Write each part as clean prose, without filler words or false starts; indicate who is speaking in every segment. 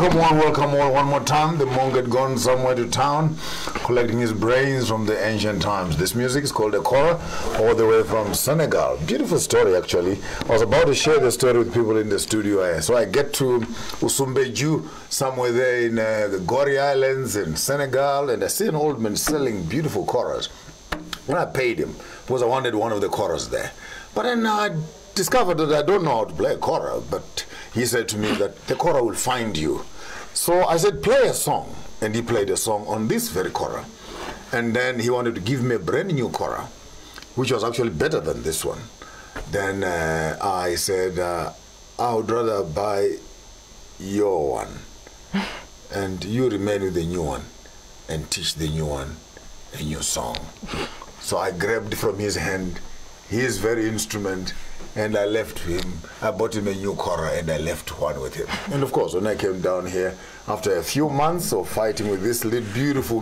Speaker 1: Welcome all one more time. The monk had gone somewhere to town, collecting his brains from the ancient times. This music is called a kora, all the way from Senegal. Beautiful story, actually. I was about to share the story with people in the studio. So I get to Usumbeju, somewhere there in the Gori Islands in Senegal, and I see an old man selling beautiful koras. When I paid him, because I wanted one of the koras there. But then I discovered that I don't know how to play a kora, but he said to me that the kora will find you. So I said, play a song. And he played a song on this very kora. And then he wanted to give me a brand new kora, which was actually better than this one. Then I said, I would rather buy your one. And you remain with the new one and teach the new one a new song. So I grabbed from his hand his very instrument, and I left him. I bought him a new kora, and I left one with him. And of course, when I came down here, after a few months of fighting with this little beautiful,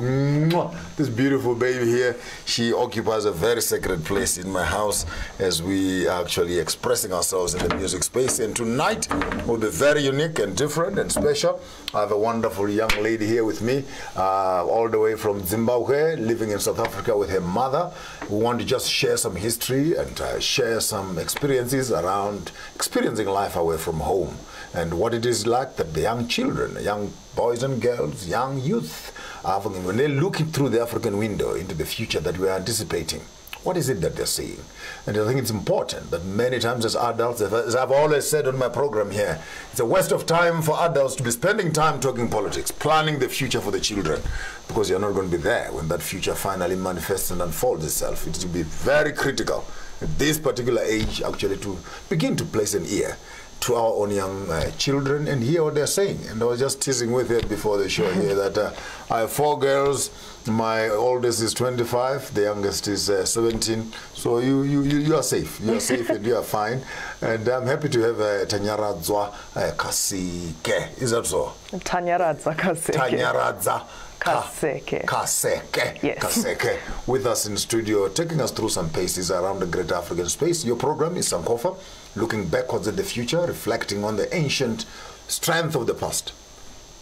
Speaker 1: this beautiful baby here, she occupies a very sacred place in my house as we are actually expressing ourselves in the music space. And tonight will be very unique and different and special. I have a wonderful young lady here with me, all the way from Zimbabwe, living in South Africa with her mother. We want to just share some history and share some experiences around experiencing life away from home and what it is like that the young children, young boys and girls, young youth, when they're looking through the African window into the future that we're anticipating, what is it that they're seeing? And I think it's important that many times as adults, as I've always said on my program here, it's a waste of time for adults to be spending time talking politics, planning the future for the children, because you're not going to be there when that future finally manifests and unfolds itself. It will be very critical at this particular age actually to begin to place an ear to our own young children and hear what they're saying. And I was just teasing with it before the show here that I have 4 girls. My oldest is 25, the youngest is 17. So you are safe. You are safe and you are fine. And I'm happy to have Tanyaradza Kaseke. Is that so?
Speaker 2: Tanyaradza Kaseke.
Speaker 1: Tanyaradza
Speaker 2: Kaseke.
Speaker 1: Kaseke.
Speaker 2: Yes.
Speaker 1: Kaseke. With us in the studio, taking us through some paces around the great African space. Your program is Sankofa, looking backwards at the future, reflecting on the ancient strength of the past,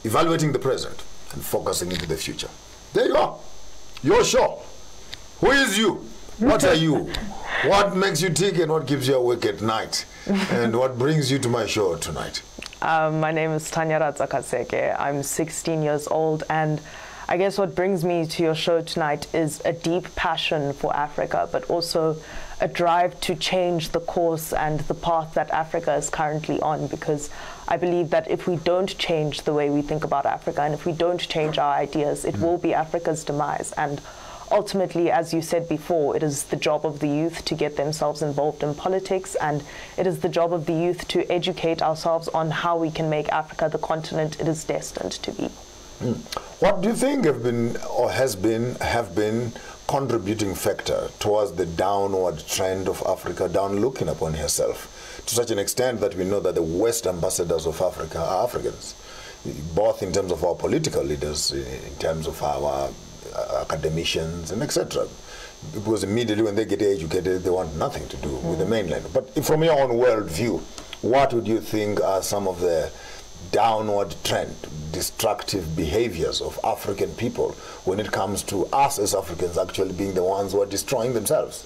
Speaker 1: evaluating the present, and focusing into the future. There you are. Your show. Who is you? What are you? What makes you tick and what keeps you awake at night? And what brings you to my show tonight?
Speaker 2: My name is Tanyaradza Kaseke. I'm 16 years old, and I guess what brings me to your show tonight is a deep passion for Africa, but also a drive to change the course and the path that Africa is currently on, because I believe that if we don't change the way we think about Africa and if we don't change our ideas, it will be Africa's demise. And ultimately, as you said before, it is the job of the youth to get themselves involved in politics, and it is the job of the youth to educate ourselves on how we can make Africa the continent it is destined to be.
Speaker 1: What do you think have been contributing factor towards the downward trend of Africa down looking upon herself, to such an extent that we know that the West ambassadors of Africa are Africans, both in terms of our political leaders, in terms of our academicians and etc. Because immediately when they get educated, they want nothing to do with the mainland. But from your own world view, what would you think are some of the downward trend, destructive behaviors of African people when it comes to us as Africans actually being the ones who are destroying themselves?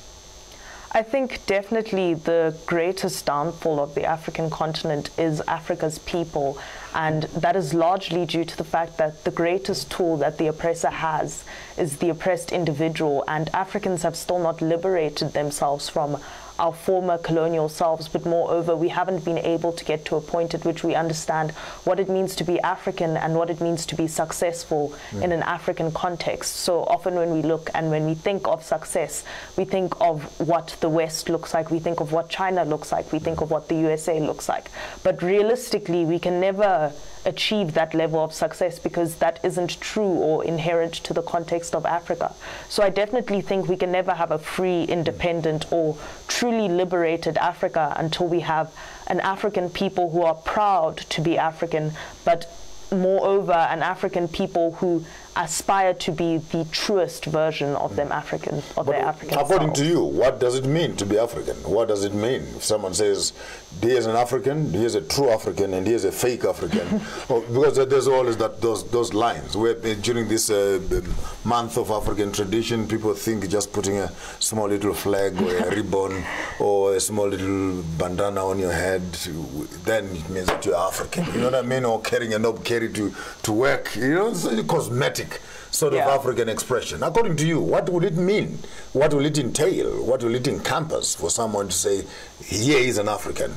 Speaker 2: I think definitely the greatest downfall of the African continent is Africa's people, and that is largely due to the fact that the greatest tool that the oppressor has is the oppressed individual, and Africans have still not liberated themselves from our former colonial selves, but moreover, we haven't been able to get to a point at which we understand what it means to be African and what it means to be successful in an African context. So often when we look and when we think of success, we think of what the West looks like, we think of what China looks like, we think of what the USA looks like. But realistically, we can never achieve that level of success because that isn't true or inherent to the context of Africa. So I definitely think we can never have a free, independent, or truly liberated Africa until we have an African people who are proud to be African, but moreover, an African people who aspire to be the truest version of them African, of their African
Speaker 1: According
Speaker 2: selves.
Speaker 1: to you, what does it mean to be African? What does it mean if someone says, here's an African, here's a true African, and here's a fake African? Because there's always those lines where during this month of African tradition, people think just putting a small little flag or a ribbon or a small little bandana on your head, then it means that you're African. You know what I mean? Or carrying a knob carry to work. You know, it's a cosmetic sort of African expression. According to you, what would it mean? What will it entail? What will it encompass for someone to say, here is an African?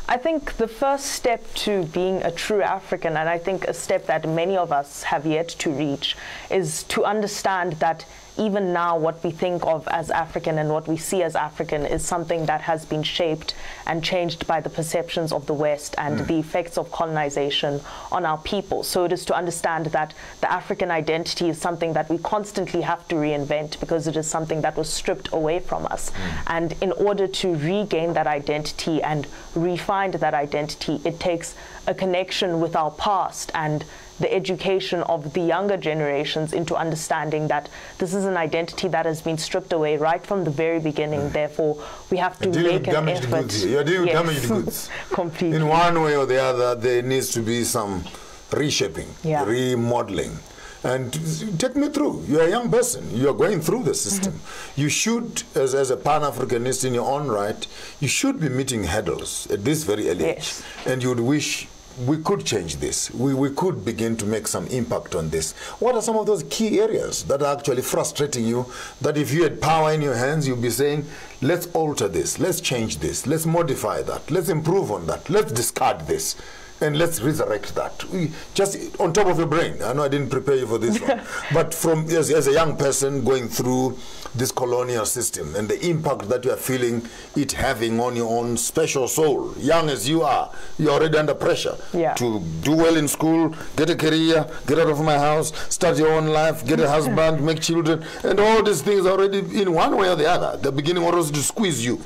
Speaker 2: I think the first step to being a true African, and I think a step that many of us have yet to reach, is to understand that even now what we think of as African and what we see as African is something that has been shaped and changed by the perceptions of the West and the effects of colonization on our people. So it is to understand that the African identity is something that we constantly have to reinvent because it is something that was stripped away from us. And in order to regain that identity and refine that identity, it takes a connection with our past and the education of the younger generations into understanding that this is an identity that has been stripped away right from the very beginning. Therefore, we have to make an effort.
Speaker 1: You're dealing with damaged goods.
Speaker 2: Completely.
Speaker 1: In one way or the other, there needs to be some reshaping, remodeling. And take me through. You're a young person. You're going through the system. You should, as a Pan-Africanist in your own right, you should be meeting hurdles at this very early age. And you would wish we could change this. We could begin to make some impact on this. What are some of those key areas that are actually frustrating you, that if you had power in your hands, you'd be saying, let's alter this, let's change this, let's modify that, let's improve on that, let's discard this, and let's resurrect that. Just on top of your brain. I know I didn't prepare you for this one. But from as a young person going through this colonial system and the impact that you are feeling it having on your own special soul, young as you are, you're already under pressure to do well in school, get a career, get out of my house, start your own life, get a husband, make children, and all these things already in one way or the other. The beginning was to squeeze you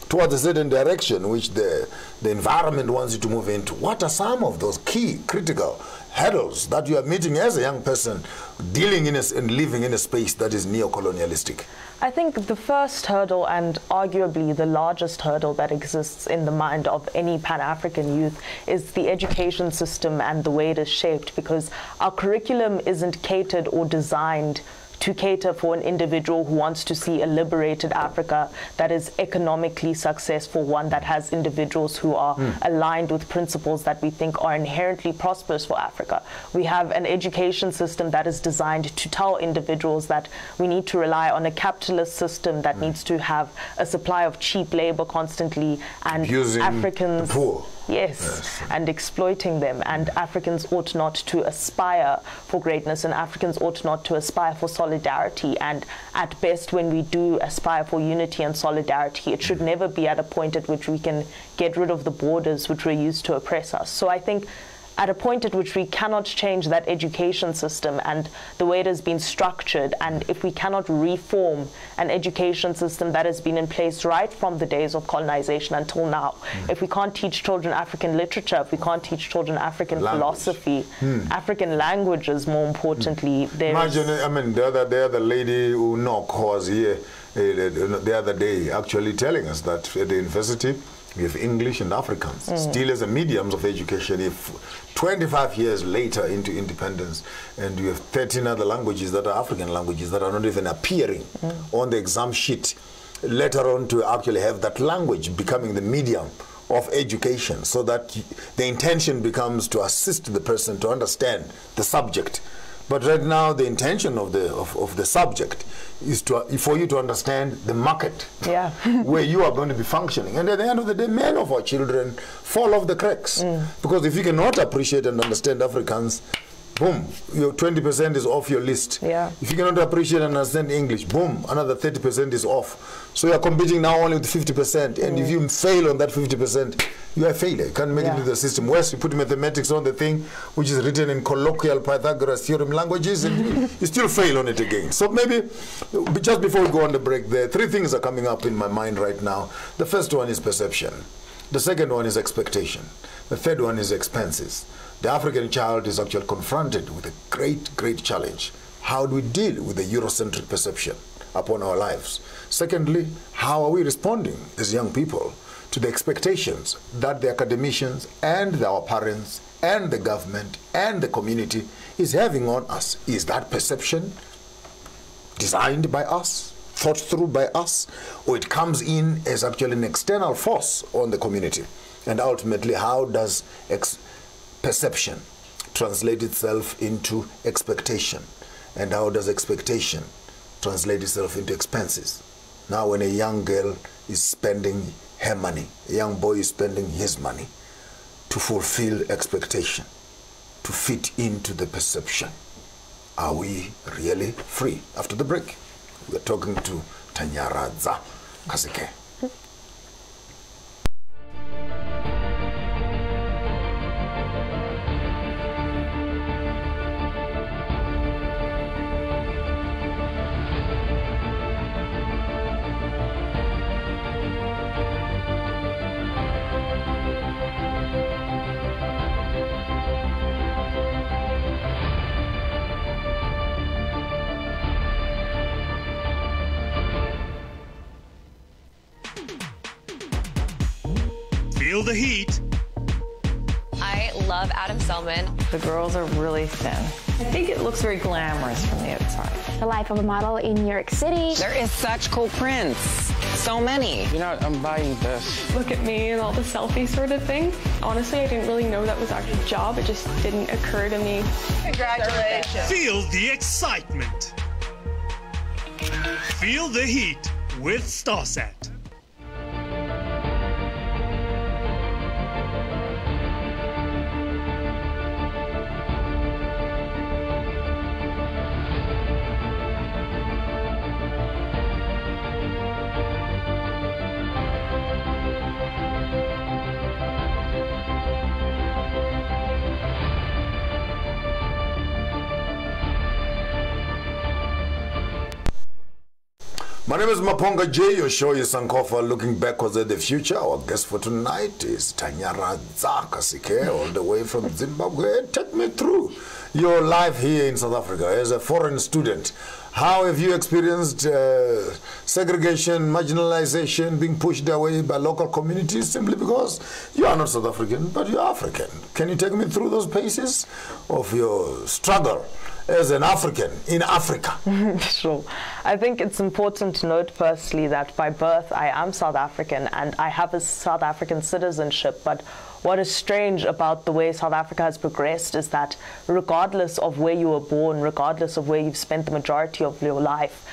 Speaker 1: towards a certain direction which the environment wants you to move into. What are some of those key critical hurdles that you are meeting as a young person dealing in and living in a space that is neo-colonialistic?
Speaker 2: I think the first hurdle, and arguably the largest hurdle that exists in the mind of any Pan-African youth, is the education system and the way it is shaped, because our curriculum isn't catered or designed to cater for an individual who wants to see a liberated Africa that is economically successful, one that has individuals who are aligned with principles that we think are inherently prosperous for Africa. We have an education system that is designed to tell individuals that we need to rely on a capitalist system that needs to have a supply of cheap labor constantly, and
Speaker 1: abusing
Speaker 2: Africans,
Speaker 1: the poor.
Speaker 2: Yes, and exploiting them, and Africans ought not to aspire for greatness, and Africans ought not to aspire for solidarity, and at best when we do aspire for unity and solidarity, it should never be at a point at which we can get rid of the borders which were used to oppress us. So I think at a point at which we cannot change that education system and the way it has been structured, and if we cannot reform an education system that has been in place right from the days of colonization until now, if we can't teach children African literature, if we can't teach children African philosophy, African languages, more importantly,
Speaker 1: imagine, I mean, the other lady who was here the other day actually telling us that at the university we have English and Afrikaans still as a mediums of education. If 25 years later into independence, and you have 13 other languages that are African languages that are not even appearing on the exam sheet, later on to actually have that language becoming the medium of education, so that the intention becomes to assist the person to understand the subject. But right now, the intention of the subject is for you to understand the market where you are going to be functioning. And at the end of the day, many of our children fall off the cracks. Because if you cannot appreciate and understand Afrikaans, boom, your 20% is off your list. If you cannot appreciate and understand English, boom, another 30% is off. So you are competing now only with 50%. And if you fail on that 50%, you are a failure. You can't make it into the system. Whereas you put mathematics on the thing, which is written in colloquial Pythagoras theorem languages, and you still fail on it again. So maybe, just before we go on the break there, three things are coming up in my mind right now. The first one is perception. The second one is expectation. The third one is expenses. The African child is actually confronted with a great, great challenge. How do we deal with the Eurocentric perception upon our lives? Secondly, how are we responding as young people to the expectations that the academicians and our parents and the government and the community is having on us? Is that perception designed by us, thought through by us, or it comes in as actually an external force on the community? And ultimately, how does perception translate itself into expectation? And how does expectation translate itself into expenses? Now, when a young girl is spending her money, a young boy is spending his money to fulfill expectation, to fit into the perception, are we really free? After the break, we're talking to Tanyaradza Kaseke.
Speaker 3: Feel the heat.
Speaker 4: I love Adam Selman.
Speaker 5: The girls are really thin. I think it looks very glamorous from the outside.
Speaker 6: The life of a model in New York City.
Speaker 7: There is such cool prints. So many.
Speaker 8: You know, I'm buying this.
Speaker 9: Look at me and all the selfie sort of thing. Honestly, I didn't really know that was actually a job. It just didn't occur to me.
Speaker 6: Congratulations.
Speaker 3: Feel the excitement. Feel the heat with Starsat.
Speaker 1: My name is Maponga J. Your show is Sankofa, looking backwards at the future. Our guest for tonight is Tanyaradza Kaseke, all the way from Zimbabwe. Take me through your life here in South Africa as a foreign student. How have you experienced segregation, marginalization, being pushed away by local communities simply because you are not South African, but you're African? Can you take me through those paces of your struggle as an African in Africa?
Speaker 2: Sure. I think it's important to note firstly that by birth I am South African and I have a South African citizenship, but what is strange about the way South Africa has progressed is that regardless of where you were born, regardless of where you've spent the majority of your life,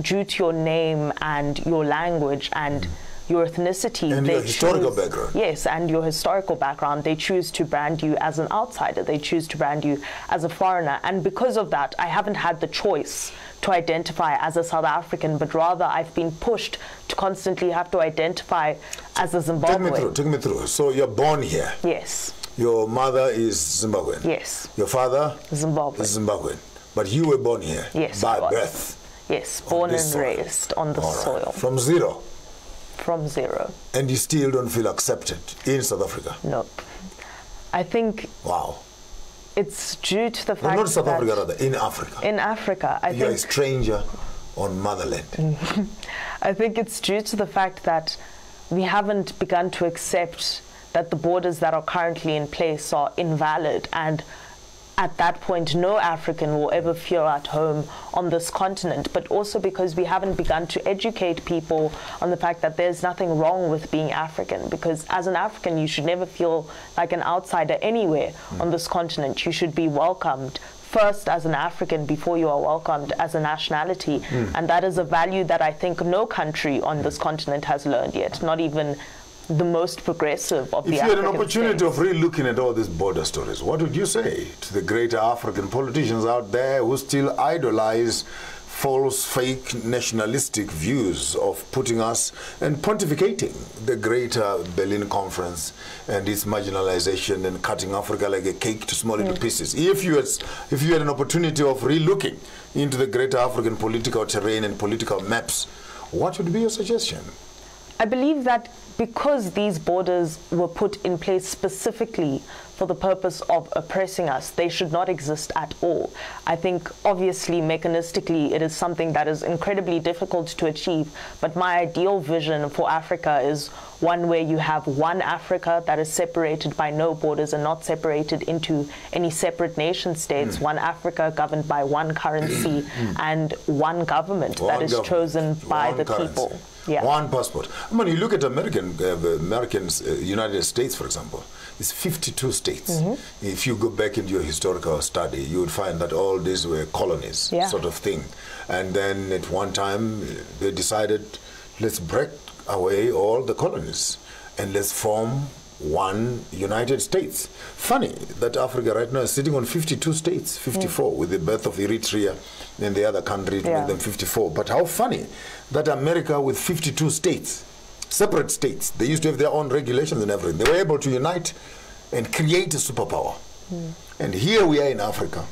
Speaker 2: due to your name and your language and your ethnicity,
Speaker 1: and your historical background.
Speaker 2: Yes, and your historical background, they choose to brand you as an outsider. They choose to brand you as a foreigner. And because of that, I haven't had the choice to identify as a South African, but rather I've been pushed to constantly have to identify as a Zimbabwean.
Speaker 1: Take me through. So you're born here.
Speaker 2: Yes.
Speaker 1: Your mother is Zimbabwean.
Speaker 2: Yes.
Speaker 1: Your father?
Speaker 2: Zimbabwean.
Speaker 1: Is Zimbabwean. But you were born here.
Speaker 2: Yes.
Speaker 1: By birth.
Speaker 2: Yes, born and raised on the soil.
Speaker 1: From zero?
Speaker 2: From zero.
Speaker 1: And you still don't feel accepted in South Africa?
Speaker 2: Nope. I think...
Speaker 1: Wow.
Speaker 2: It's due to the fact that...
Speaker 1: Not South Africa, rather, in Africa.
Speaker 2: In Africa, I think...
Speaker 1: You're a stranger on motherland.
Speaker 2: I think it's due to the fact that we haven't begun to accept that the borders that are currently in place are invalid, and at that point no African will ever feel at home on this continent, but also because we haven't begun to educate people on the fact that there's nothing wrong with being African, because as an African you should never feel like an outsider anywhere on this continent. You should be welcomed first as an African before you are welcomed as a nationality, and that is a value that I think no country on this continent has learned yet, not even the most progressive of the African states. If you had an
Speaker 1: opportunity of really looking at all these border stories, what would you say to the greater African politicians out there who still idolize false, fake, nationalistic views of putting us and pontificating the greater Berlin Conference and its marginalization and cutting Africa like a cake to small little pieces? If you had an opportunity of re-looking into the greater African political terrain and political maps, what would be your suggestion?
Speaker 2: I believe that because these borders were put in place specifically for the purpose of oppressing us, they should not exist at all. I think obviously mechanistically it is something that is incredibly difficult to achieve, but my ideal vision for Africa is one where you have one Africa that is separated by no borders and not separated into any separate nation states, one Africa governed by one currency and one government that is chosen by the people. Yeah.
Speaker 1: One passport. I mean, you look at Americans, United States, for example, it's 52 states. If you go back into your historical study, you would find that all these were colonies, sort of thing. And then at one time, they decided, let's break away all the colonies and let's form one United States. Funny that Africa right now is sitting on 52 states, 54, with the birth of Eritrea and the other country to make them 54. But how funny that America with 52 states, separate states, they used to have their own regulations and everything. They were able to unite and create a superpower. And here we are in Africa,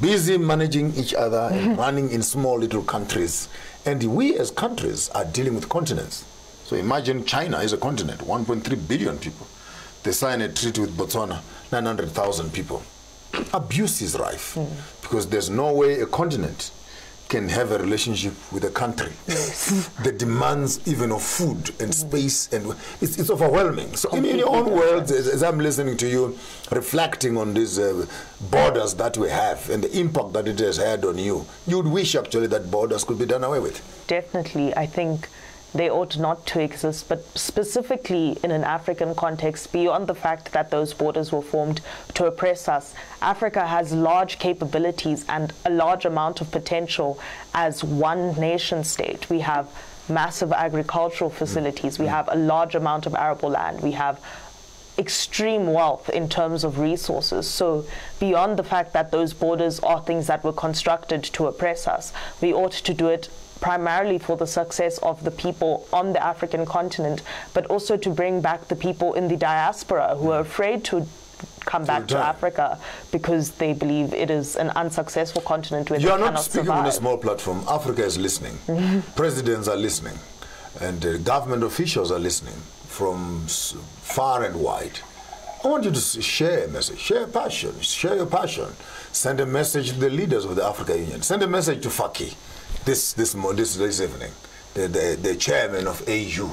Speaker 1: busy managing each other and running in small little countries. And we as countries are dealing with continents. So imagine China is a continent, 1.3 billion people. They sign a treaty with Botswana, 900,000 people. Abuse is rife because there's no way a continent can have a relationship with a country. The demands even of food and space, and it's overwhelming. So in your own words, as I'm listening to you, reflecting on these borders that we have and the impact that it has had on you, you would wish actually that borders could be done away with.
Speaker 2: Definitely. I think they ought not to exist, but specifically in an African context, beyond the fact that those borders were formed to oppress us, Africa has large capabilities and a large amount of potential as one nation state. We have massive agricultural facilities, we have a large amount of arable land, we have extreme wealth in terms of resources. So beyond the fact that those borders are things that were constructed to oppress us, we ought to do it primarily for the success of the people on the African continent, but also to bring back the people in the diaspora who are afraid to come back to Africa because they believe it is an unsuccessfar continent where they cannot survive. You are not speaking on a small platform.
Speaker 1: Africa is listening. Presidents are listening. And government officials are listening from far and wide. I want you to share a message, share passion, share your passion. Send a message to the leaders of the African Union. Send a message to Faki this evening, the chairman of AU,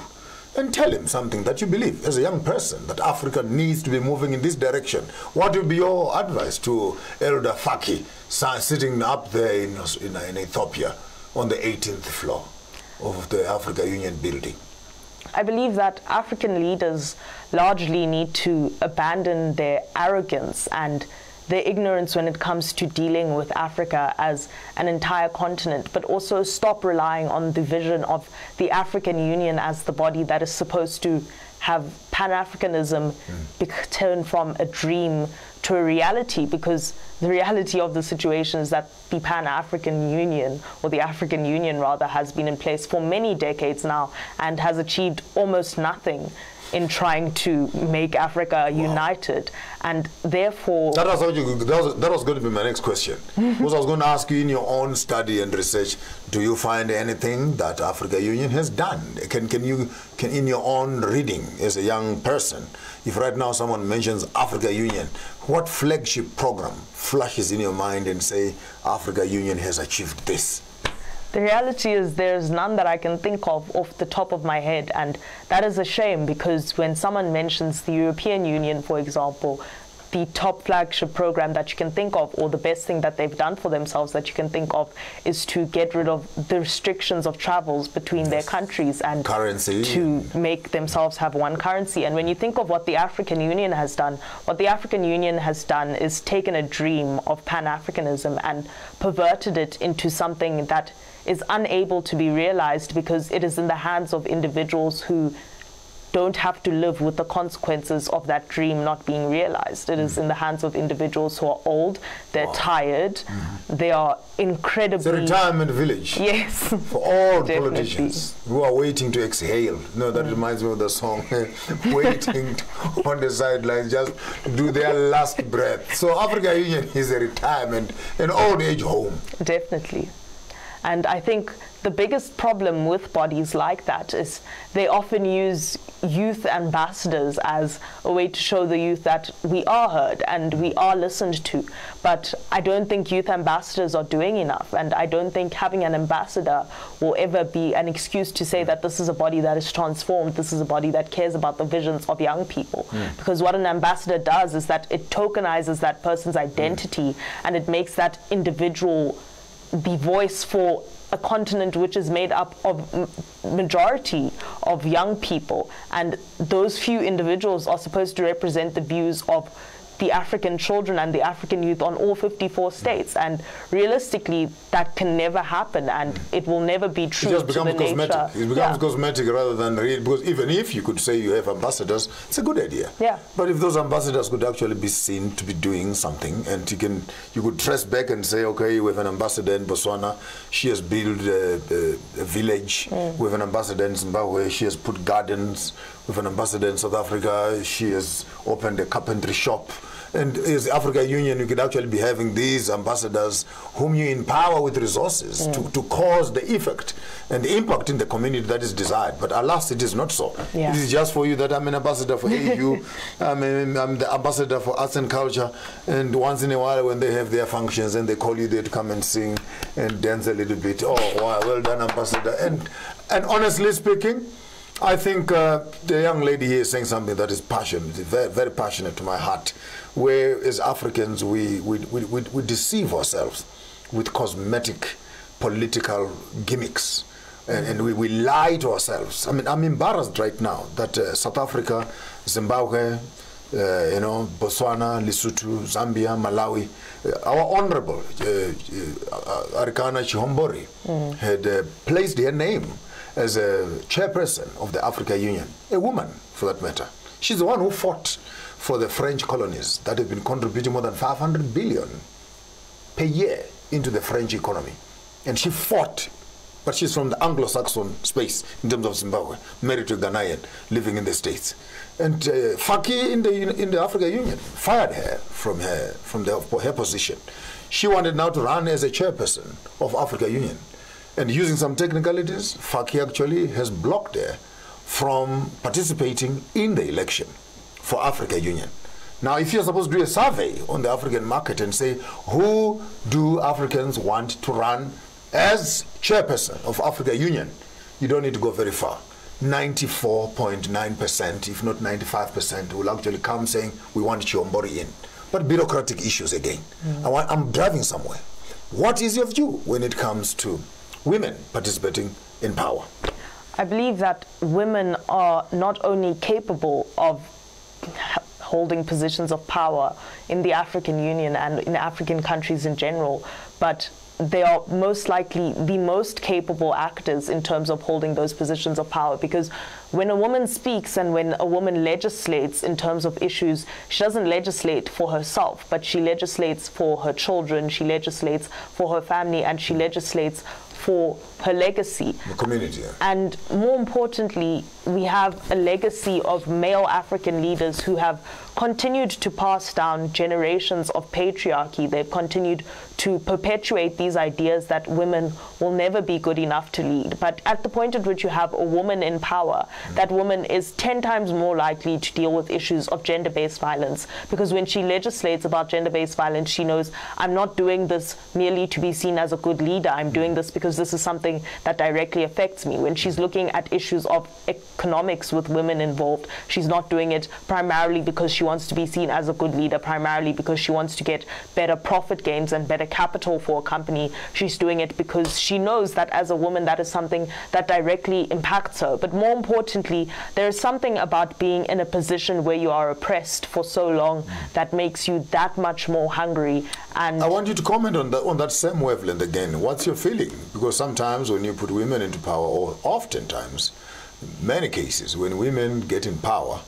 Speaker 1: and tell him something that you believe as a young person, that Africa needs to be moving in this direction. What would be your advice to Elder Faki sitting up there in Ethiopia on the 18th floor of the African Union building?
Speaker 2: I believe that African leaders largely need to abandon their arrogance and their ignorance when it comes to dealing with Africa as an entire continent, but also stop relying on the vision of the African Union as the body that is supposed to have Pan-Africanism turn from a dream to a reality, because the reality of the situation is that the Pan-African Union, or the African Union rather, has been in place for many decades now and has achieved almost nothing in trying to make Africa united, and therefore... That
Speaker 1: was going to be my next question. Because I was going to ask you, in your own study and research, do you find anything that African Union has done? Can in your own reading as a young person, if right now someone mentions African Union, what flagship program flashes in your mind and say, African Union has achieved this?
Speaker 2: The reality is there's none that I can think of off the top of my head, and that is a shame, because when someone mentions the European Union, for example, the top flagship program that you can think of, or the best thing that they've done for themselves that you can think of, is to get rid of the restrictions of travels between their countries and
Speaker 1: currency,
Speaker 2: to make themselves have one currency. And when you think of what the African Union has done, what the African Union has done is taken a dream of Pan-Africanism and perverted it into something that is unable to be realized, because it is in the hands of individuals who don't have to live with the consequences of that dream not being realized. It is in the hands of individuals who are old, they're tired, they are incredibly...
Speaker 1: It's a retirement village.
Speaker 2: Yes.
Speaker 1: For all politicians who are waiting to exhale. No, that reminds me of the song, waiting on the sidelines, just do their last breath. So African Union is a retirement, an old age home.
Speaker 2: Definitely. And I think the biggest problem with bodies like that is they often use youth ambassadors as a way to show the youth that we are heard and we are listened to. But I don't think youth ambassadors are doing enough, and I don't think having an ambassador will ever be an excuse to say that this is a body that is transformed, this is a body that cares about the visions of young people. Because what an ambassador does is that it tokenizes that person's identity and it makes that individual the voice for a continent which is made up of majority of young people, and those few individuals are supposed to represent the views of the African children and the African youth on all 54 states, and realistically that can never happen, and it will never be true.
Speaker 1: It just
Speaker 2: becomes
Speaker 1: becomes cosmetic. It becomes cosmetic rather than real, because even if you could say you have ambassadors, it's a good idea.
Speaker 2: Yeah.
Speaker 1: But if those ambassadors could actually be seen to be doing something, and you could trace back and say, okay, we have an ambassador in Botswana, she has built a village. We have an ambassador in Zimbabwe, she has put gardens. We have an ambassador in South Africa, she has opened a carpentry shop. And as the African Union, you could actually be having these ambassadors whom you empower with resources to cause the effect and the impact in the community that is desired. But alas, it is not so.
Speaker 2: Yeah.
Speaker 1: It is just for you that I'm an ambassador for AU, I'm the ambassador for arts and culture, and once in a while when they have their functions and they call you there to come and sing and dance a little bit, oh, wow, well done, ambassador. And honestly speaking, I think the young lady here is saying something that is passionate, very, very passionate to my heart, where as Africans we deceive ourselves with cosmetic political gimmicks, and we lie to ourselves. I mean, I'm embarrassed right now that South Africa, Zimbabwe, Botswana, Lesotho, Zambia, Malawi, our honorable Arikana Chihombori had placed her name as a chairperson of the African Union, a woman for that matter. She's the one who fought for the French colonies that have been contributing more than 500 billion per year into the French economy. And she fought, but she's from the Anglo-Saxon space in terms of Zimbabwe, married to a Ghanaian, living in the States. And Faki in the African Union fired her from her position. She wanted now to run as a chairperson of African Union. And using some technicalities, Faki actually has blocked her from participating in the election for African Union. Now, if you're supposed to do a survey on the African market and say, who do Africans want to run as chairperson of African Union, you don't need to go very far. 94.9%, if not 95%, will actually come saying, we want Chihombori in. But bureaucratic issues again. I'm driving somewhere. What is your view when it comes to women participating in power?
Speaker 2: I believe that women are not only capable of holding positions of power in the African Union and in African countries in general, but they are most likely the most capable actors in terms of holding those positions of power, because when a woman speaks and when a woman legislates in terms of issues, she doesn't legislate for herself, but she legislates for her children, she legislates for her family, and she legislates for her legacy.
Speaker 1: The community. Yeah.
Speaker 2: And more importantly, we have a legacy of male African leaders who have continued to pass down generations of patriarchy. They've continued to perpetuate these ideas that women will never be good enough to lead. But at the point at which you have a woman in power, that woman is 10 times more likely to deal with issues of gender-based violence, because when she legislates about gender-based violence, she knows, I'm not doing this merely to be seen as a good leader. I'm doing this because this is something that directly affects me. When she's looking at issues of economics with women involved, she's not doing it primarily because she wants to be seen as a good leader, primarily because she wants to get better profit gains and better capital for a company. She's doing it because she knows that as a woman, that is something that directly impacts her. But more importantly, there is something about being in a position where you are oppressed for so long that makes you that much more hungry. And
Speaker 1: I want you to comment on that same wavelength again. What's your feeling? Because sometimes when you put women into power, or oftentimes, many cases, when women get in power,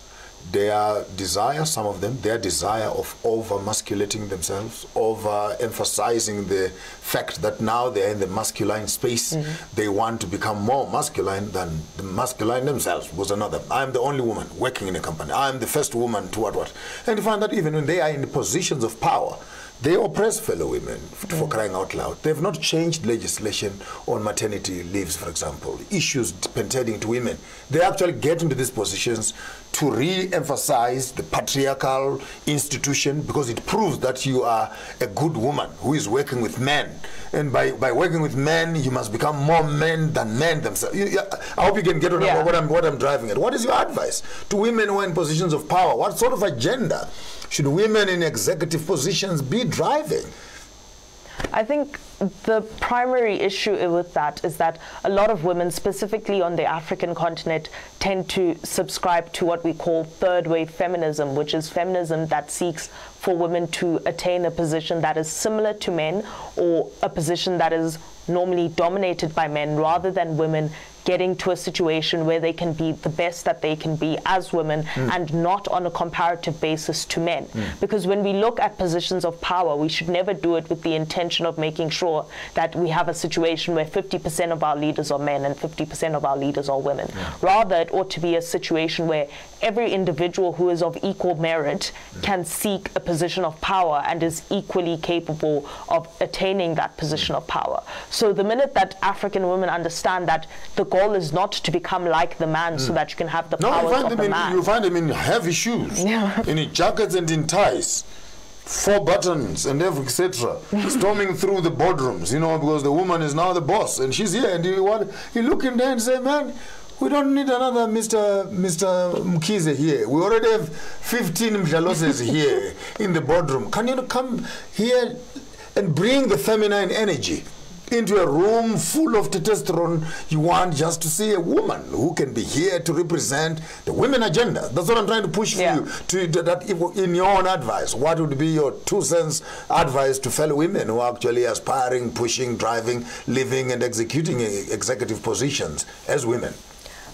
Speaker 1: their desire, some of them, their desire of over-masculating themselves, over-emphasizing the fact that now they're in the masculine space, they want to become more masculine than the masculine themselves was another. I'm the only woman working in a company. I'm the first woman to what. And you find that even when they are in the positions of power, They oppress fellow women, for crying out loud. They've not changed legislation on maternity leaves, for example, issues pertaining to women. They actually get into these positions to re-emphasize the patriarchal institution because it proves that you are a good woman who is working with men. And by working with men, you must become more men than men themselves. I hope you can get what I'm driving at. What is your advice to women who are in positions of power? What sort of agenda should women in executive positions be driving?
Speaker 2: I think the primary issue with that is that a lot of women, specifically on the African continent, tend to subscribe to what we call third-wave feminism, which is feminism that seeks for women to attain a position that is similar to men or a position that is normally dominated by men, rather than women getting to a situation where they can be the best that they can be as women and not on a comparative basis to men. Because when we look at positions of power, we should never do it with the intention of making sure that we have a situation where 50% of our leaders are men and 50% of our leaders are women. Rather, it ought to be a situation where every individual who is of equal merit can seek a position of power and is equally capable of attaining that position of power. So the minute that African women understand that the goal is not to become like the man so that you can have the powers of the man.
Speaker 1: You find them in heavy shoes, in jackets and in ties, 4 buttons and etc. storming through the boardrooms, you know, because the woman is now the boss and she's here, and you look in there and say, man, we don't need another Mr. Mkize here. We already have 15 Mjaloses here in the boardroom. Can you come here and bring the feminine energy into a room full of testosterone? You want just to see a woman who can be here to represent the women agenda. That's what I'm trying to push for you. In your own advice, what would be your 2 cents advice to fellow women who are actually aspiring, pushing, driving, living and executing executive positions as women?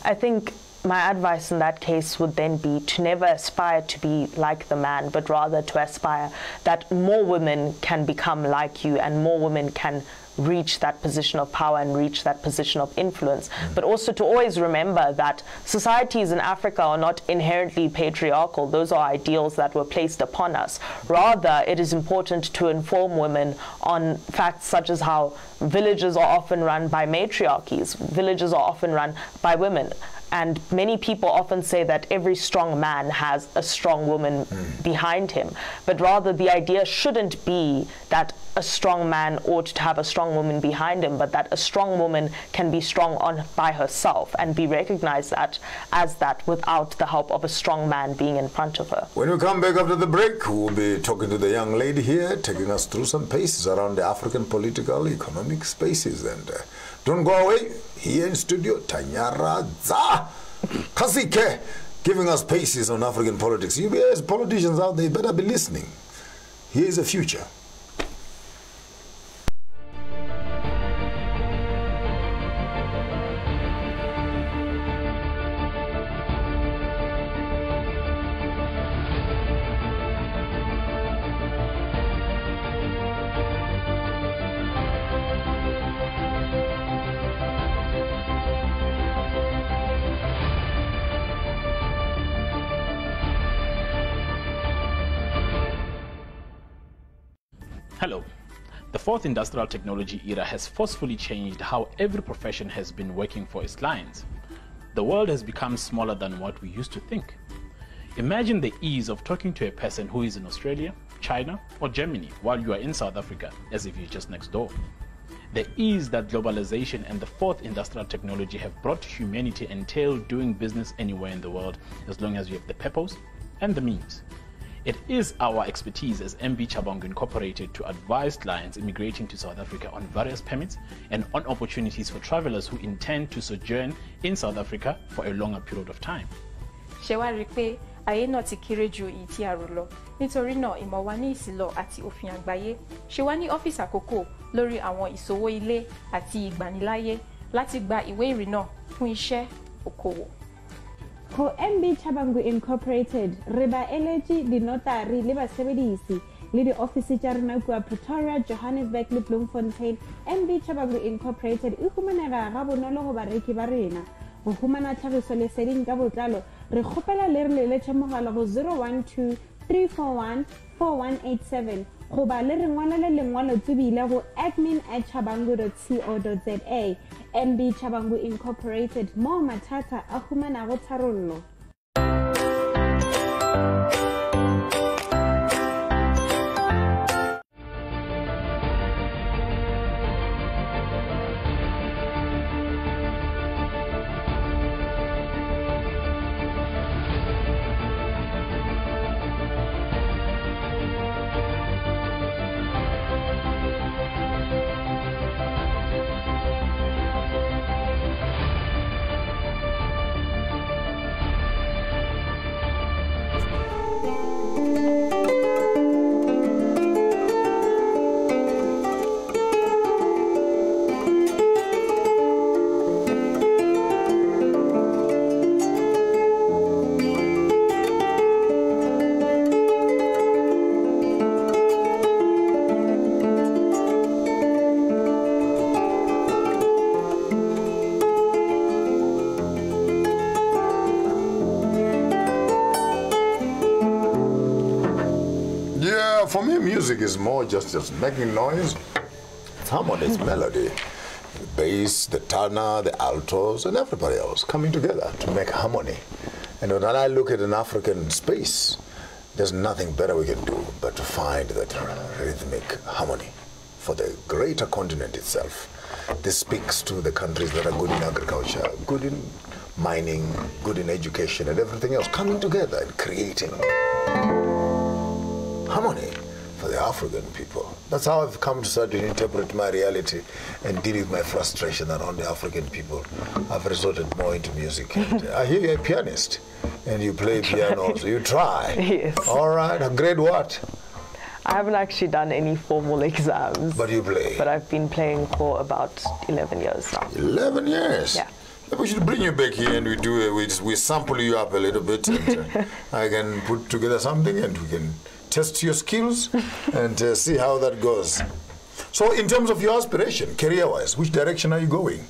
Speaker 2: I think my advice in that case would then be to never aspire to be like the man, but rather to aspire that more women can become like you and more women can reach that position of power and reach that position of influence. But also to always remember that societies in Africa are not inherently patriarchal. Those are ideals that were placed upon us. Rather, it is important to inform women on facts such as how villages are often run by matriarchies. Villages are often run by women. And many people often say that every strong man has a strong woman behind him. But rather, the idea shouldn't be that a strong man ought to have a strong woman behind him, but that a strong woman can be strong by herself and be recognized as that without the help of a strong man being in front of her.
Speaker 1: When we come back after the break, we'll be talking to the young lady here, taking us through some paces around the African political, economic spaces. And don't go away. Here in studio, Tanyaradza Kaseke, giving us paces on African politics. You as politicians out there, better be listening. Here is the future.
Speaker 10: Hello. The fourth industrial technology era has forcefully changed how every profession has been working for its clients. The world has become smaller than what we used to think. Imagine the ease of talking to a person who is in Australia, China, or Germany while you are in South Africa, as if you're just next door. The ease that globalization and the fourth industrial technology have brought to humanity entail doing business anywhere in the world as long as you have the purpose and the means. It is our expertise as MB Chabangu Incorporated to advise clients immigrating to South Africa on various permits and on opportunities for travelers who intend to sojourn in South Africa for a longer period of time.
Speaker 11: Ayé náà ti kéré ju èyí tí a rò lọ. Nítorí náà, ìmọ̀ wa ní ìsìlọ̀ àti òfin àgbáyé ṣe wá ní ọ́fíìsì àkókò lórí àwọn ìṣòwò ilé àti ìgbaniláyé láti gba ìwé ìrìnnà fún iṣẹ́ okòwò.
Speaker 12: Ho MB Chabangu Incorporated, reba eleji di notary le basebedisi le di office tsa rena kwa Pretoria, Johannesburg le Bloemfontein. MB Chabangu Incorporated e humanela ga bonolo go bareki ba rena. Go humana tlhagiso leseding ka botlalo re kgopela le re leletse mogala go 012 341 4187 goba le re ngwalele lengwalo tsebile go admin@chabangu.co.za. MB Chabangu Incorporated, mo mathata a humanago tharollo.
Speaker 1: For me, music is more just making noise. It's harmony, it's melody. The bass, the tenor, the altos, and everybody else coming together to make harmony. And when I look at an African space, there's nothing better we can do but to find that rhythmic harmony for the greater continent itself. This speaks to the countries that are good in agriculture, good in mining, good in education, and everything else, coming together and creating harmony for the African people. That's how I've come to start to interpret my reality and deal with my frustration around the African people. I've resorted more into music. And I hear you're a pianist and you play piano, so you try.
Speaker 2: Yes.
Speaker 1: All right, grade what?
Speaker 2: I haven't actually done any formal exams.
Speaker 1: But you play?
Speaker 2: But I've been playing for about 11 years now.
Speaker 1: 11 years?
Speaker 2: Yeah.
Speaker 1: We should bring you back here and we sample you up a little bit and I can put together something and we can test your skills and see how that goes. So in terms of your aspiration, career-wise, which direction are you going?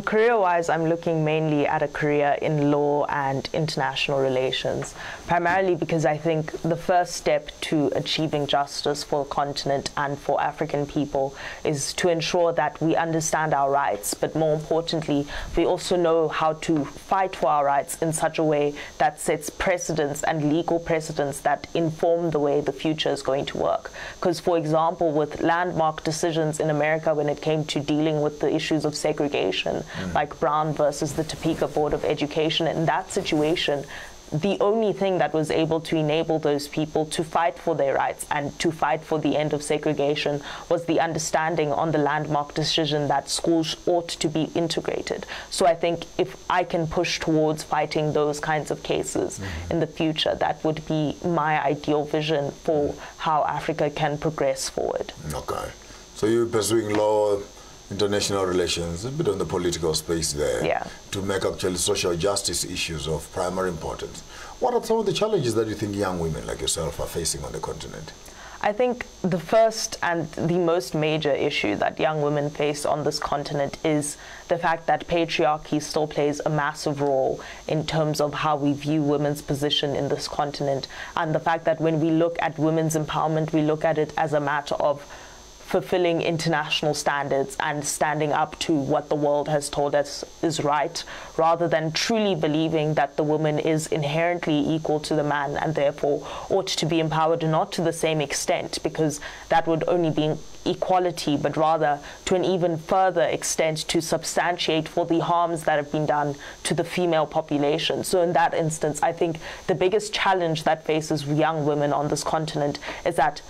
Speaker 2: Career-wise, I'm looking mainly at a career in law and international relations, primarily because I think the first step to achieving justice for the continent and for African people is to ensure that we understand our rights, but more importantly, we also know how to fight for our rights in such a way that sets precedents and legal precedents that inform the way the future is going to work. Because, for example, with landmark decisions in America when it came to dealing with the issues of segregation, like Brown versus the Topeka Board of Education. In that situation, the only thing that was able to enable those people to fight for their rights and to fight for the end of segregation was the understanding on the landmark decision that schools ought to be integrated. So I think if I can push towards fighting those kinds of cases in the future, that would be my ideal vision for how Africa can progress forward.
Speaker 1: Okay. So you're pursuing law, international relations, a bit on the political space there, to make actually social justice issues of primary importance. What are some of the challenges that you think young women like yourself are facing on the continent?
Speaker 2: I think the first and the most major issue that young women face on this continent is the fact that patriarchy still plays a massive role in terms of how we view women's position in this continent, and the fact that when we look at women's empowerment, we look at it as a matter of fulfilling international standards and standing up to what the world has told us is right, rather than truly believing that the woman is inherently equal to the man and therefore ought to be empowered, not to the same extent, because that would only be equality, but rather to an even further extent to substantiate for the harms that have been done to the female population. So in that instance, I think the biggest challenge that faces young women on this continent is that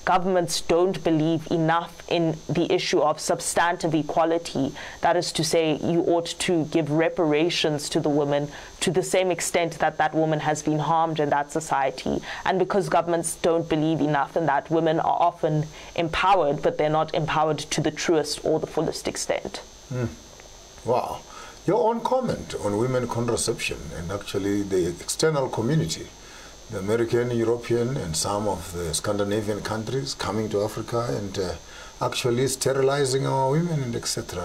Speaker 2: governments don't believe enough in the issue of substantive equality. That is to say, you ought to give reparations to the woman to the same extent that that woman has been harmed in that society. And because governments don't believe enough in that, women are often empowered, but they're not empowered to the truest or the fullest extent.
Speaker 1: Wow. Your own comment on women contraception and actually the external community, the American, European, and some of the Scandinavian countries coming to Africa and actually sterilizing our women and etc.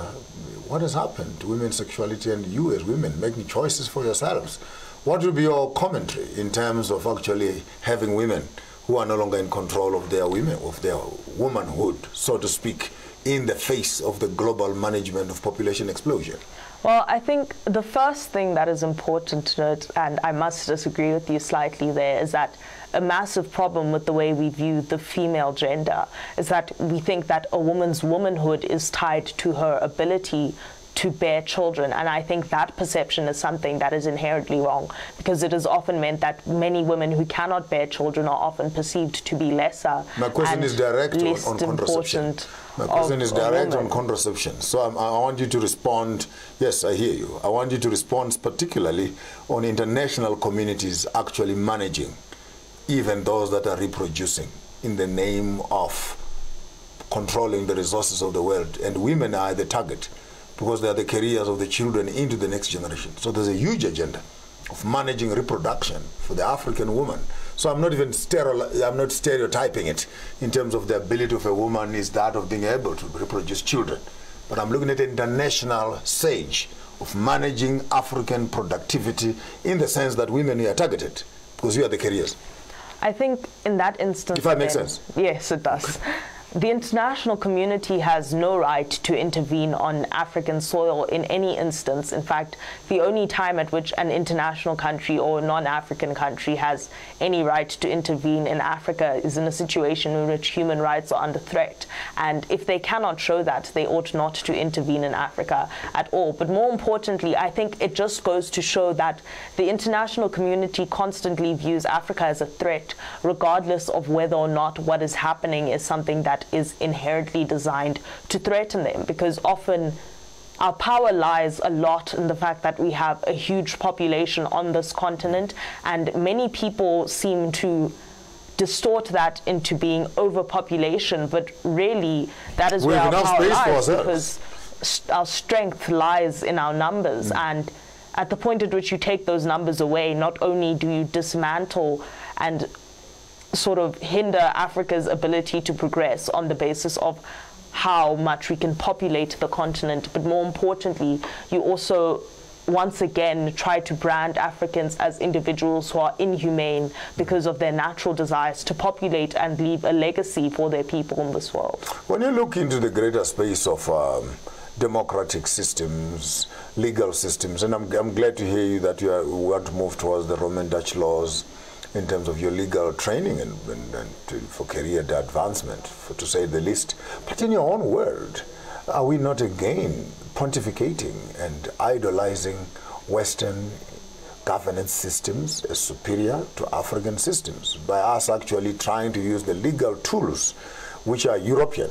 Speaker 1: What has happened to women's sexuality and you as women making choices for yourselves? What will be your commentary in terms of actually having women who are no longer in control of their womanhood, so to speak, in the face of the global management of population explosion?
Speaker 2: Well, I think the first thing that is important to note, and I must disagree with you slightly there, is that a massive problem with the way we view the female gender is that we think that a woman's womanhood is tied to her ability to bear children, and I think that perception is something that is inherently wrong, because it is often meant that many women who cannot bear children are often perceived to be lesser.
Speaker 1: My question is direct on contraception. My question is direct on contraception. So I want you to respond. Yes, I hear you. I want you to respond particularly on international communities actually managing even those that are reproducing in the name of controlling the resources of the world, and women are the target, because they are the carriers of the children into the next generation. So there's a huge agenda of managing reproduction for the African woman. So I'm not even stereotyping it in terms of the ability of a woman is that of being able to reproduce children. But I'm looking at the international stage of managing African productivity in the sense that women are targeted because you are the carriers.
Speaker 2: I think in that instance...
Speaker 1: If that makes sense.
Speaker 2: Yes, it does. The international community has no right to intervene on African soil in any instance. In fact, the only time at which an international country or non-African country has any right to intervene in Africa is in a situation in which human rights are under threat. And if they cannot show that, they ought not to intervene in Africa at all. But more importantly, I think it just goes to show that the international community constantly views Africa as a threat, regardless of whether or not what is happening is something that is inherently designed to threaten them, because often our power lies a lot in the fact that we have a huge population on this continent, and many people seem to distort that into overpopulation, overpopulation, but really that is where our power lies, because our strength lies in our numbers. And at the point at which you take those numbers away, not only do you dismantle and sort of hinder Africa's ability to progress on the basis of how much we can populate the continent, but more importantly, you also once again try to brand Africans as individuals who are inhumane because of their natural desires to populate and leave a legacy for their people in this world.
Speaker 1: When you look into the greater space of democratic systems, legal systems, and I'm glad to hear you that you want to move towards the Roman Dutch laws in terms of your legal training and for career advancement, to say the least. But in your own world, are we not again pontificating and idolizing Western governance systems as superior to African systems by us actually trying to use the legal tools which are European?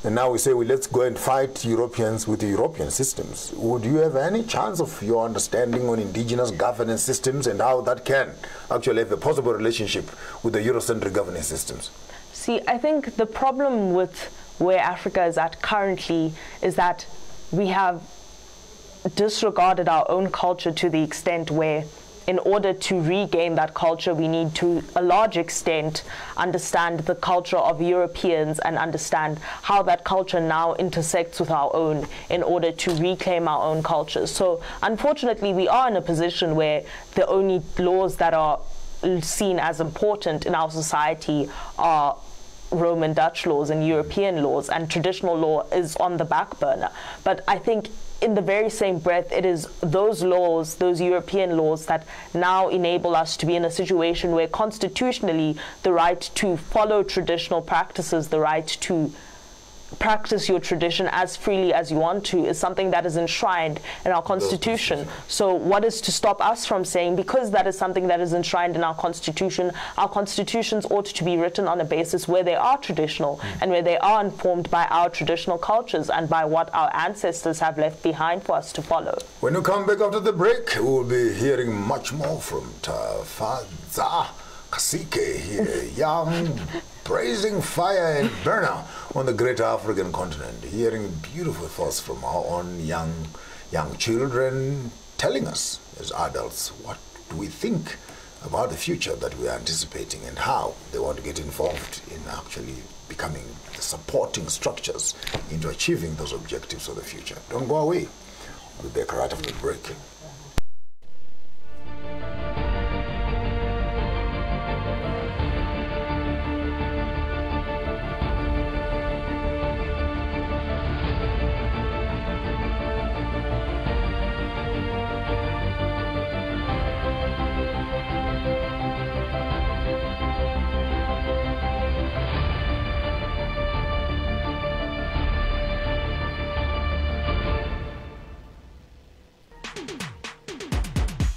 Speaker 1: And now we say, well, let's go and fight Europeans with the European systems. Would you have any chance of your understanding on indigenous governance systems and how that can actually have a possible relationship with the Eurocentric governance systems?
Speaker 2: See, I think the problem with where Africa is at currently is that we have disregarded our own culture to the extent where, in order to regain that culture, we need to a large extent understand the culture of Europeans and understand how that culture now intersects with our own in order to reclaim our own culture. So unfortunately, we are in a position where the only laws that are seen as important in our society are Roman Dutch laws and European laws, and traditional law is on the back burner. But I think in the very same breath, it is those laws, those European laws, that now enable us to be in a situation where constitutionally the right to follow traditional practices, the right to practice your tradition as freely as you want to, is something that is enshrined in our constitution. So what is to stop us from saying, because that is something that is enshrined in our constitutions ought to be written on a basis where they are traditional and where they are informed by our traditional cultures and by what our ancestors have left behind for us to follow.
Speaker 1: When you come back after the break, we will be hearing much more from Tanyaradza Kaseke here, young, praising fire and burner on the great African continent, hearing beautiful thoughts from our own young children, telling us as adults what do we think about the future that we are anticipating and how they want to get involved in actually becoming the supporting structures into achieving those objectives of the future. Don't go away. We'll be back right after the break.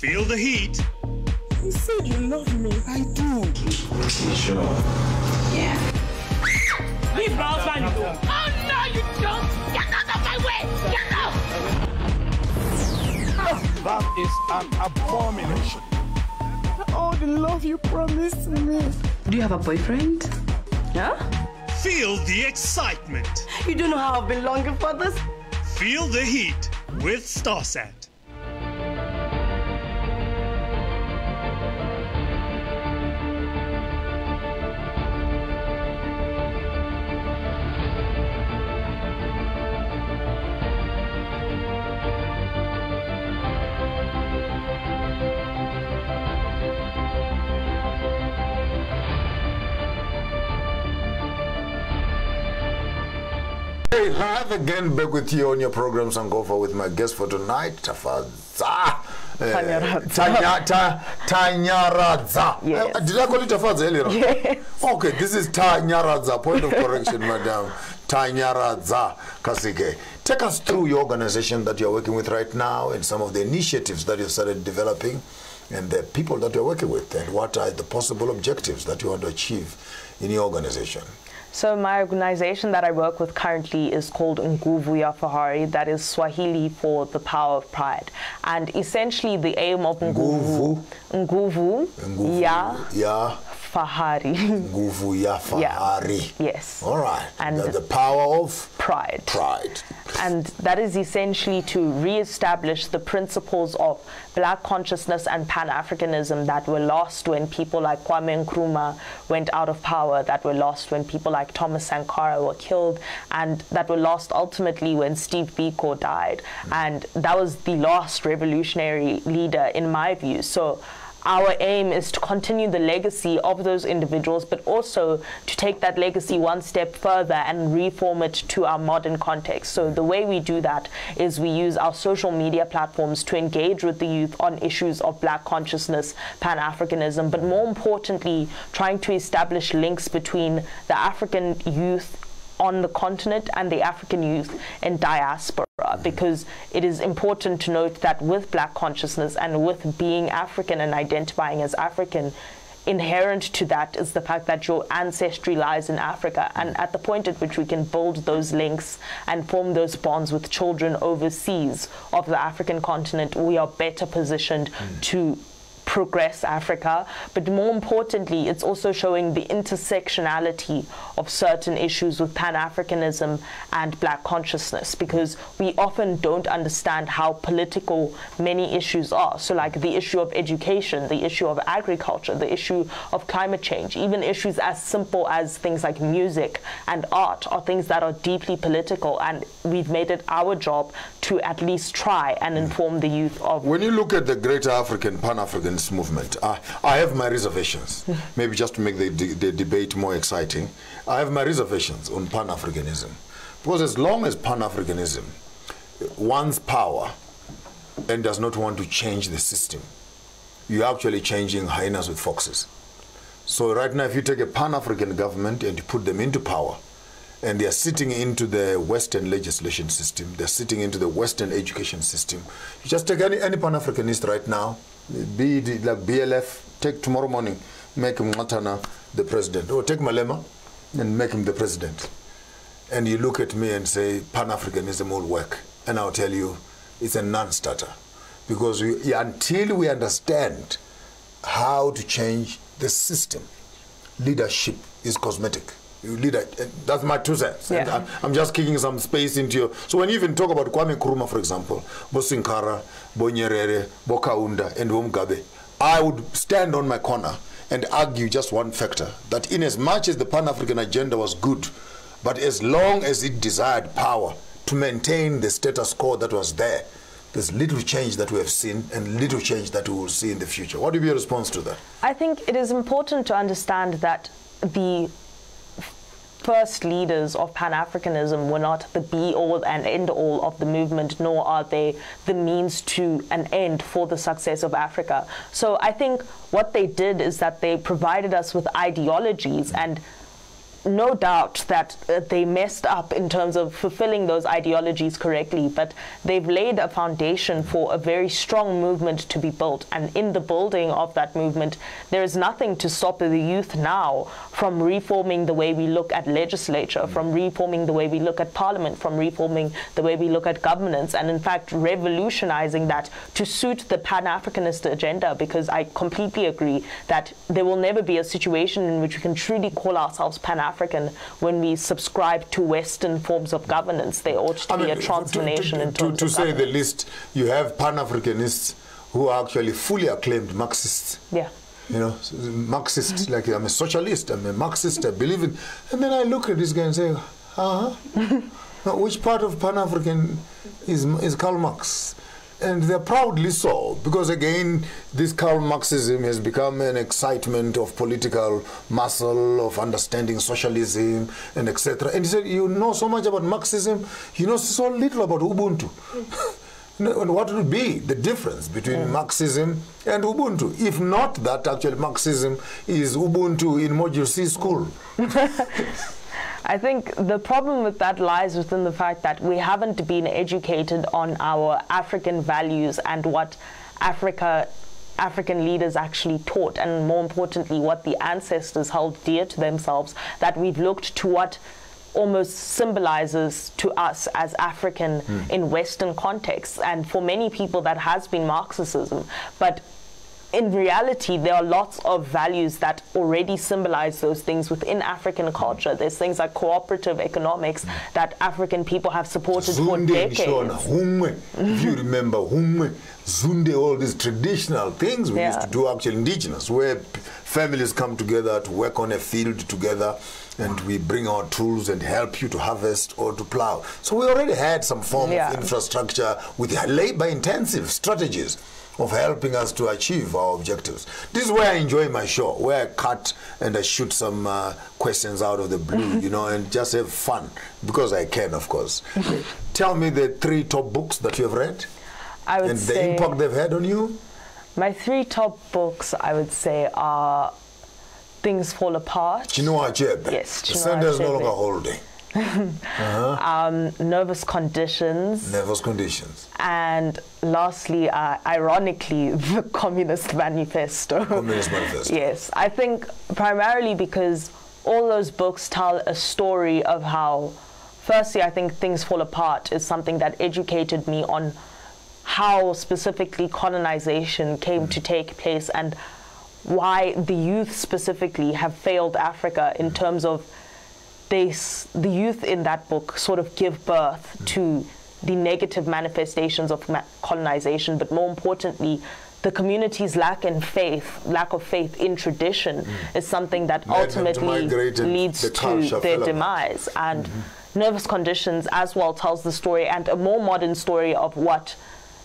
Speaker 3: Feel the heat.
Speaker 13: You said you love me. I do.
Speaker 14: Sure.
Speaker 13: Yeah.
Speaker 15: Leave Brown's man.
Speaker 13: Oh, no, you don't. Get out of my way. Get out.
Speaker 14: That is an abomination.
Speaker 13: Oh, the love you promised me.
Speaker 16: Do you have a boyfriend? Yeah?
Speaker 3: Feel the excitement.
Speaker 16: You don't know how I've been longing for this.
Speaker 3: Feel the heat with StarSat.
Speaker 1: Hey, live again, back with you on your program Sankofa with my guest for tonight, Tafadza. Tanyaradza.
Speaker 2: Yes.
Speaker 1: Did I call it Tafadza earlier?
Speaker 2: Yes.
Speaker 1: Okay, this is Tanyaradza. Point of correction, madam. Tanyaradza Kaseke. Take us through your organization that you're working with right now and some of the initiatives that you've started developing and the people that you're working with and what are the possible objectives that you want to achieve in your organization.
Speaker 2: So my organization that I work with currently is called Nguvu ya Fahari, that is Swahili for the power of pride. And essentially the aim of Nguvu ya Fahari.
Speaker 1: Nguvu ya Fahari.
Speaker 2: Yeah. Yes.
Speaker 1: All right.
Speaker 2: And
Speaker 1: the power of
Speaker 2: pride.
Speaker 1: Pride.
Speaker 2: And that is essentially to re-establish the principles of black consciousness and Pan-Africanism that were lost when people like Kwame Nkrumah went out of power, that were lost when people like Thomas Sankara were killed, and that were lost ultimately when Steve Biko died. And that was the last revolutionary leader in my view. So our aim is to continue the legacy of those individuals, but also to take that legacy one step further and reform it to our modern context. So the way we do that is we use our social media platforms to engage with the youth on issues of black consciousness, Pan-Africanism, but more importantly, trying to establish links between the African youth on the continent and the African youth in diaspora, because it is important to note that with black consciousness and with being African and identifying as African, inherent to that is the fact that your ancestry lies in Africa, and at the point at which we can build those links and form those bonds with children overseas of the African continent, we are better positioned to progress Africa. But more importantly, it's also showing the intersectionality of certain issues with Pan-Africanism and black consciousness, because we often don't understand how political many issues are. So like the issue of education, the issue of agriculture, the issue of climate change, even issues as simple as things like music and art are things that are deeply political, and we've made it our job to at least try and inform the youth of.
Speaker 1: When you look at the greater African Pan-African movement, I have my reservations, maybe just to make the debate more exciting. I have my reservations on Pan-Africanism, because as long as Pan-Africanism wants power and does not want to change the system, you're actually changing hyenas with foxes. So right now, if you take a Pan-African government and you put them into power, and they are sitting into the Western legislation system, they're sitting into the Western education system. You just take any Pan-Africanist right now, be it like BLF, take tomorrow morning, make Matana the president, or take Malema and make him the president. And you look at me and say, Pan-Africanism will work. And I'll tell you, it's a non-starter. Because until we understand how to change the system, leadership is cosmetic. That's my 2 cents.
Speaker 2: Yeah.
Speaker 1: I'm just kicking some space into you. So when you even talk about Kwame Nkrumah, for example, Bosinkara, Bonyerere, Bokaunda, and Mugabe, I would stand on my corner and argue just one factor, that in as much as the Pan-African agenda was good, but as long as it desired power to maintain the status quo that was there, there's little change that we have seen and little change that we will see in the future. What would be your response to that?
Speaker 2: I think it is important to understand that the first leaders of Pan-Africanism were not the be-all and end-all of the movement, nor are they the means to an end for the success of Africa. So I think what they did is that they provided us with ideologies and no doubt that they messed up in terms of fulfilling those ideologies correctly, but they've laid a foundation for a very strong movement to be built. And in the building of that movement, there is nothing to stop the youth now from reforming the way we look at legislature, from reforming the way we look at parliament, from reforming the way we look at governance, and in fact revolutionizing that to suit the Pan-Africanist agenda, because I completely agree that there will never be a situation in which we can truly call ourselves Pan-African when we subscribe to Western forms of governance. There ought to be a transformation in terms
Speaker 1: to say the least. You have Pan-Africanists who are actually fully acclaimed Marxists.
Speaker 2: Yeah.
Speaker 1: You know, Marxist, like I'm a socialist, I'm a Marxist, I believe in. And then I look at this guy and say, which part of Pan-African is Karl Marx? And they're proudly so, because again, this Karl Marxism has become an excitement of political muscle, of understanding socialism, and etc. And he said, you know so much about Marxism, you know so little about Ubuntu. And what would be the difference between Marxism and Ubuntu? If not that actually Marxism is Ubuntu in Module C school.
Speaker 2: I think the problem with that lies within the fact that we haven't been educated on our African values and what African leaders actually taught, and more importantly, what the ancestors held dear to themselves, that we've looked to what almost symbolizes to us as African in Western contexts. And for many people, that has been Marxism. But in reality, there are lots of values that already symbolize those things within African culture. There's things like cooperative economics that African people have supported for decades.
Speaker 1: If you remember, Zunde, all these traditional things we used to do, actually indigenous, where families come together to work on a field together, and we bring our tools and help you to harvest or to plow. So we already had some form of infrastructure with labor-intensive strategies of helping us to achieve our objectives. This is where I enjoy my show, where I cut and I shoot some questions out of the blue, you know, and just have fun, because I can, of course. Tell me the 3 top books that you have read,
Speaker 2: and
Speaker 1: the impact they've had on you.
Speaker 2: My 3 top books, I would say, are Things Fall Apart.
Speaker 1: Chinua Achebe.
Speaker 2: Yes,
Speaker 1: the center is no longer holding.
Speaker 2: Nervous Conditions.
Speaker 1: Nervous Conditions.
Speaker 2: And lastly, ironically, the Communist Manifesto.
Speaker 1: Communist Manifesto.
Speaker 2: Yes, I think primarily because all those books tell a story of how, firstly, I think Things Fall Apart is something that educated me on how specifically colonization came to take place and why the youth specifically have failed Africa in terms of the youth in that book sort of give birth to the negative manifestations of colonization, but more importantly, the community's lack of faith in tradition is something that ultimately leads to their demise. And Nervous Conditions as well tells the story, and a more modern story of what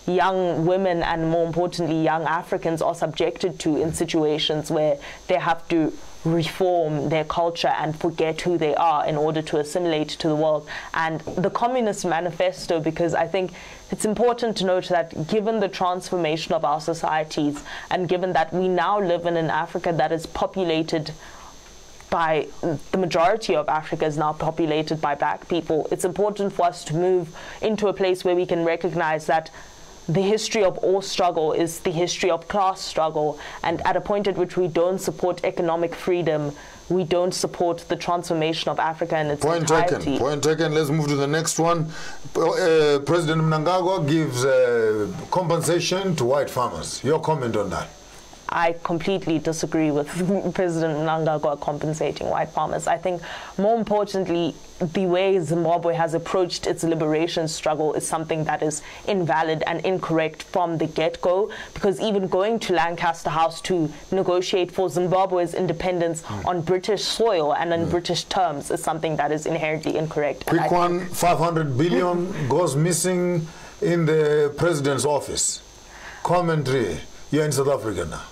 Speaker 2: young women and more importantly young Africans are subjected to in situations where they have to reform their culture and forget who they are in order to assimilate to the world. And the Communist Manifesto, because I think it's important to note that given the transformation of our societies and given that we now live in an Africa that is populated by, the majority of Africa is now populated by black people, it's important for us to move into a place where we can recognize that the history of all struggle is the history of class struggle, and at a point at which we don't support economic freedom, we don't support the transformation of Africa in its entirety.
Speaker 1: Point taken. Let's move to the next one. President Mnangagwa gives compensation to white farmers. Your comment on that?
Speaker 2: I completely disagree with President Mnangagwa compensating white farmers. I think more importantly, the way Zimbabwe has approached its liberation struggle is something that is invalid and incorrect from the get-go, because even going to Lancaster House to negotiate for Zimbabwe's independence on British soil and on British terms is something that is inherently incorrect.
Speaker 1: Quick one, 500 billion goes missing in the president's office. Commentary, you're in South Africa now.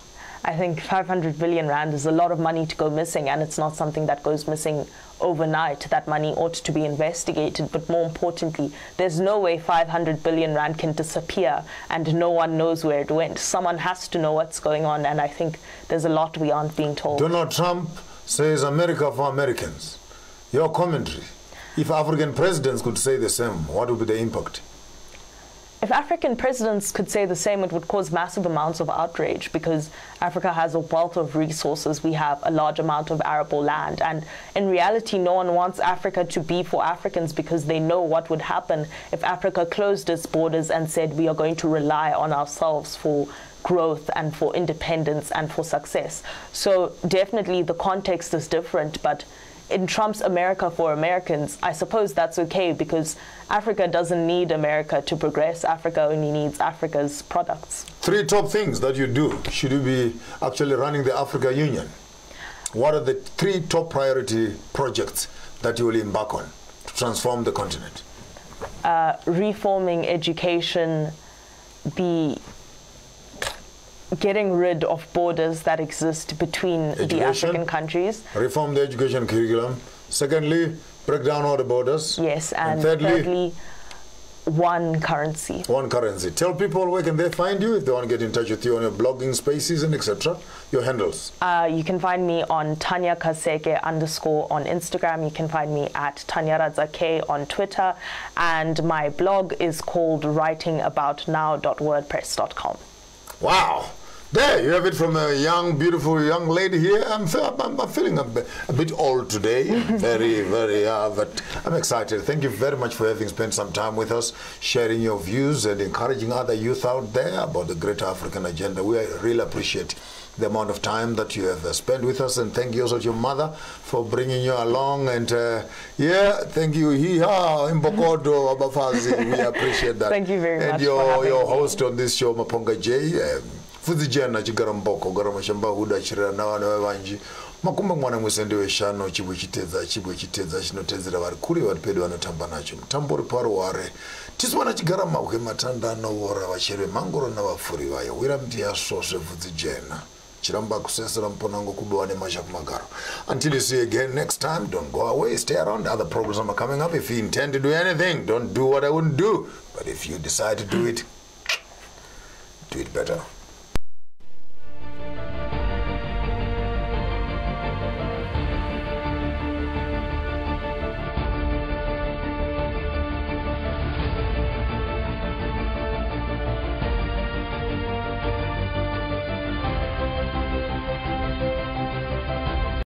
Speaker 2: I think 500 billion rand is a lot of money to go missing, and it's not something that goes missing overnight. That money ought to be investigated, but more importantly, there's no way 500 billion rand can disappear and no one knows where it went. Someone has to know what's going on, and I think there's a lot we aren't being told.
Speaker 1: Donald Trump says America for Americans. Your commentary. If African presidents could say the same, what would be the impact?
Speaker 2: If African presidents could say the same, it would cause massive amounts of outrage because Africa has a wealth of resources. We have a large amount of arable land. And in reality, no one wants Africa to be for Africans because they know what would happen if Africa closed its borders and said we are going to rely on ourselves for growth and for independence and for success. So definitely the context is different, but in Trump's America for Americans, I suppose that's okay because Africa doesn't need America to progress. Africa only needs Africa's products. 3
Speaker 1: top things that you do. Should you be actually running the Africa Union? What are the 3 top priority projects that you will embark on to transform the continent?
Speaker 2: Reforming education, getting rid of borders that exist between the African countries.
Speaker 1: Reform the education curriculum. Secondly, break down all the borders.
Speaker 2: Yes, and thirdly, one currency.
Speaker 1: One currency. Tell people where can they find you if they want to get in touch with you on your blogging spaces and etc. Your handles.
Speaker 2: You can find me on Tanyaradza Kaseke _ on Instagram. You can find me at Tanyaradza K on Twitter. And my blog is called writingaboutnow.wordpress.com.
Speaker 1: Wow. There, you have it from a young, beautiful young lady here. I'm feeling a bit old today. Very, but I'm excited. Thank you very much for having spent some time with us, sharing your views and encouraging other youth out there about the greater African agenda. We really appreciate the amount of time that you have spent with us, and thank you also to your mother for bringing you along. And yeah, thank you, Mbokodo Abafazi. We appreciate that.
Speaker 2: Thank you very much.
Speaker 1: And your host on this show, Maponga J. Fuzijana chigaramboko garamashamba huda chira na wana wanji makumba mwana mwesende weshano chibwe chiteza chinotezera vari kuri vari pedu vanotamba nacho mutambori paro ware tiswana chigarama uke matanda novora vachere mangoro navafuri vayo wira mti yasvosve Fuzijana chiramba kusesera mponango kubewane masha kumagaro. Until you see you again next time, don't go away, stay around. Other programs are coming up. If you intend to do anything, don't do what I wouldn't do, but if you decide to do it better.